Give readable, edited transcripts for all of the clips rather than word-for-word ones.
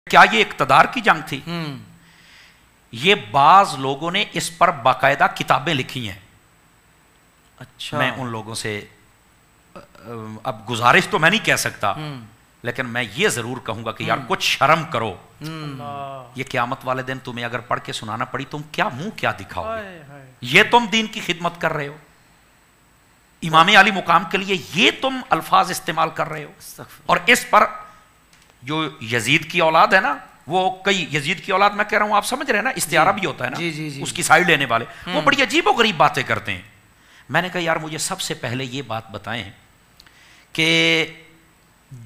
क्या ये इक्तदार की जंग थी? ये बाज लोगों ने इस पर बाकायदा किताबें लिखी हैं। अच्छा, मैं उन लोगों से अब गुजारिश तो मैं नहीं कह सकता, लेकिन मैं ये जरूर कहूंगा कि यार कुछ शर्म करो। ये क़यामत वाले दिन तुम्हें अगर पढ़ के सुनाना पड़ी, तुम क्या मुंह क्या दिखाओगे? ये तुम दीन की खिदमत कर रहे हो, इमाम अली मुकाम के लिए ये तुम अल्फाज इस्तेमाल कर रहे हो। और इस पर जो यजीद की औलाद है ना, वो कई यजीद की औलाद मैं कह रहा हूं, आप समझ रहे हैं ना, इस्तियारा भी होता है ना, जी। उसकी साइड लेने वाले वो बड़ी अजीब और गरीब बातें करते हैं। मैंने कहा यार मुझे सबसे पहले ये बात बताएं कि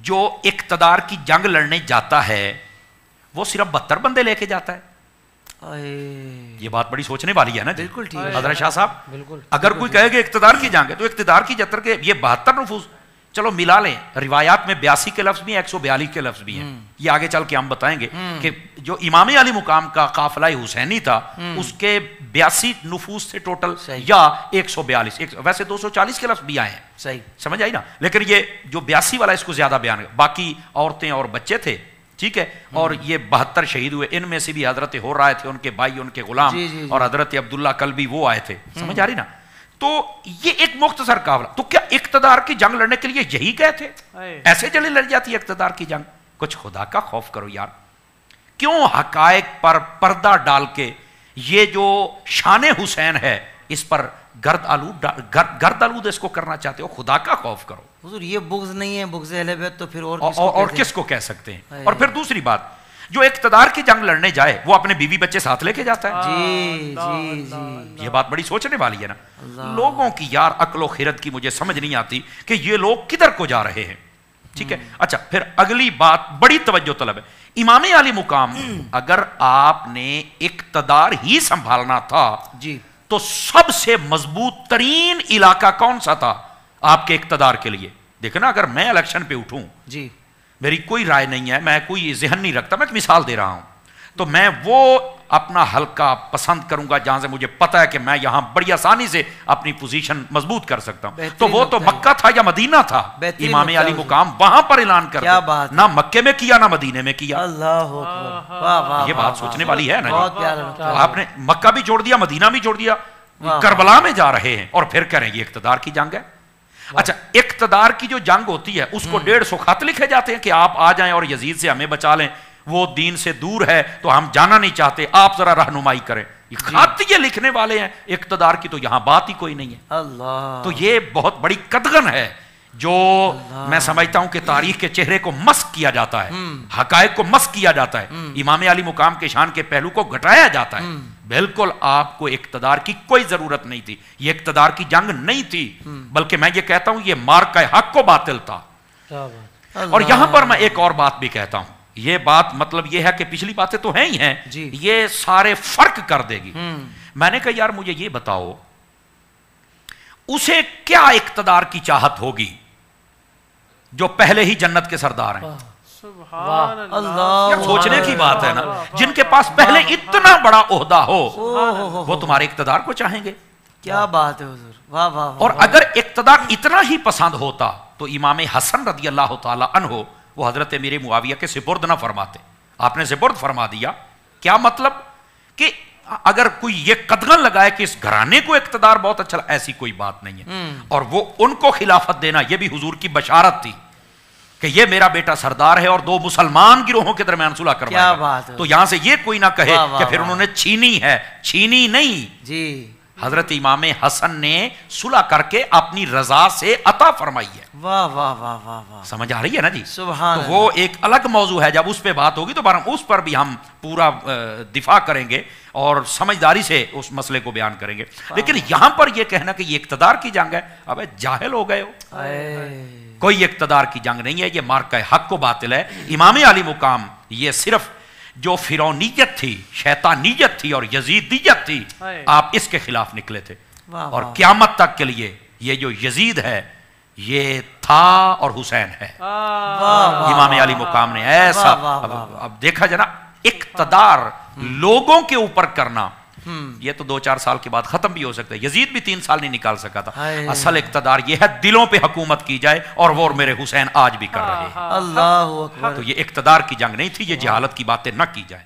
जो इक्तदार की जंग लड़ने जाता है वो सिर्फ 72 बंदे लेके जाता है। ये बात बड़ी सोचने वाली है ना। बिल्कुल ठीक है हज़रत शाह साहब, बिल्कुल। अगर कोई कहेगा इक्तदार की जंग है तो इक्तदार की जतर के ये 72 नफूस, चलो मिला लें, रिवायात में 82 के लफ्ज भी हैं, 142 के लफ्ज भी हैं। ये आगे चल के हम बताएंगे कि जो इमाम अली मुकाम का काफिला हुसैनी था उसके 82 नफूस थे टोटल, या 142, वैसे 240 के लफ्ज भी आए हैं। सही समझ आई ना। लेकिन ये जो 82 वाला इसको ज्यादा बयान, बाकी औरतें और बच्चे थे, ठीक है। और ये 72 शहीद हुए, इनमें से भी हजरत हो रहे थे, उनके भाई, उनके गुलाम, और हजरत अब्दुल्ला कल्बी वो आए थे। समझ आ रही ना। तो ये एक मुख्तसर काफिला। तो क्या इक्तदार की जंग लड़ने के लिए यही गए थे? ऐसे चली लड़ जाती है इक्तदार की जंग? कुछ खुदा का खौफ करो यार। क्यों हकायक पर पर्दा डाल के ये जो शान हुसैन है इस पर गर्द आलूद इसको करना चाहते हो? खुदा का खौफ करो। हुजूर ये बुग़्ज़ नहीं है, बुग़्ज़ अहले बैत तो फिर और किसको कह सकते हैं? और फिर दूसरी बात, जो इक्तदार की जंग लड़ने जाए वो अपने बीवी बच्चे साथ लेके जाता है। जी। ये बात बड़ी सोचने वाली है ना। लोगों की यार अक्ल व खिरत की मुझे समझ नहीं आती कि ये लोग किधर को जा रहे हैं। ठीक है। अच्छा, फिर अगली बात बड़ी तवज्जो तलब है। इमाम अली मुकाम, अगर आपने इक्तदार ही संभालना था जी, तो सबसे मजबूत तरीन इलाका कौन सा था आपके इक्तदार के लिए? देखना, अगर मैं इलेक्शन पे उठूं जी, मेरी कोई राय नहीं है, मैं कोई जहन नहीं रखता, मैं एक मिसाल दे रहा हूं, तो मैं वो अपना हल्का पसंद करूंगा जहां से मुझे पता है कि मैं यहां बड़ी आसानी से अपनी पोजीशन मजबूत कर सकता हूं। तो वो तो मक्का था या मदीना था? इमाम अली मुकाम वहां पर ऐलान कर, ना मक्के में किया ना मदीने में किया। अल्लाह वाह, ये बात सोचने वाली है ना। तो आपने मक्का भी छोड़ दिया, मदीना भी छोड़ दिया, करबला में जा रहे हैं और फिर कह रहे हैं ये इक्तदार की जंग है। अच्छा, इक्तदार की जो जंग होती है उसको 150 खत लिखे जाते हैं कि आप आ जाएं और यजीद से हमें बचा लें, वो दीन से दूर है तो हम जाना नहीं चाहते, आप जरा रहनुमाई करें। खत ये लिखने वाले हैं, इक्तदार की तो यहां बात ही कोई नहीं है। अल्लाह। तो ये बहुत बड़ी कदगन है जो मैं समझता हूं कि तारीख के चेहरे को मस्क किया जाता है, हकायक को मस्क किया जाता है, इमाम अली मुकाम के शान के पहलू को घटाया जाता है। बिल्कुल आपको इक्तदार की कोई जरूरत नहीं थी, ये इक्तदार की जंग नहीं थी, बल्कि मैं ये कहता हूं ये मार्का हक को बातिल था। और यहां पर मैं एक और बात भी कहता हूं, ये बात मतलब ये है कि पिछली बातें तो हैं ही हैं, ये सारे फर्क कर देगी। मैंने कहा यार मुझे ये बताओ, उसे क्या इक्तदार की चाहत होगी जो पहले ही जन्नत के सरदार हैं? यार सोचने की बात है ना। जिनके पास पहले इतना बड़ा ओहदा हो वो तुम्हारे इक्तदार को चाहेंगे? क्या बात है हुजूर, वाह वाह। और अगर इक्तदार इतना ही पसंद होता तो इमाम हसन रदी अल्लाह तआला अन्हो वो हजरत अमीर मुआविया के सिपुर्द ना फरमाते, आपने सिपुर्द फरमा दिया। क्या मतलब कि अगर कोई ये कदगन लगाए कि इस घराने को इक्तदार बहुत अच्छा, ऐसी कोई बात नहीं है। और वो उनको खिलाफत देना ये भी हुजूर की बशारत थी कि ये मेरा बेटा सरदार है और 2 मुसलमान गिरोहों के दरमियान सुलह करवाएगा। क्या बात है। तो यहां से ये कोई ना कहे कि फिर उन्होंने छीनी है, छीनी नहीं जी। हजरत इमाम हसन ने सुलह करके अपनी रजा से अता फरमाई है। वाह वाह वाह वाह वाह, समझ आ रही है ना जी। सुभान तो वो एक अलग मौजू है, जब उस पर बात होगी तो उस पर भी हम पूरा दिफा करेंगे और समझदारी से उस मसले को बयान करेंगे। लेकिन यहां पर यह कहना कि ये इक्तदार की जंग है, अब जाहिल हो गए हो। कोई इक्तदार की जंग नहीं है, ये मार्का हक को बातिल है। इमाम अली मुकाम ये सिर्फ जो फिरौनियत थी, शैतानियत थी और यजीदियत थी, आप इसके खिलाफ निकले थे। और क़यामत तक के लिए ये जो यजीद है ये था और हुसैन है। इमाम अली मुकाम ने ऐसा, अब देखा जना, इक्तदार लोगों के ऊपर करना یہ تو 2-4 سال کے بعد ختم بھی ہو سکتا ہے. یزید بھی 3 سال نہیں نکال سکا تھا. ہائے. اصل اقتدار یہ ہے دلوں پہ حکومت کی جائے، اور وہ میرے حسین آج بھی کر رہے ہیں. اللہ اکبر. تو یہ اقتدار کی جنگ نہیں تھی، یہ جہالت کی باتیں نہ کی جائے.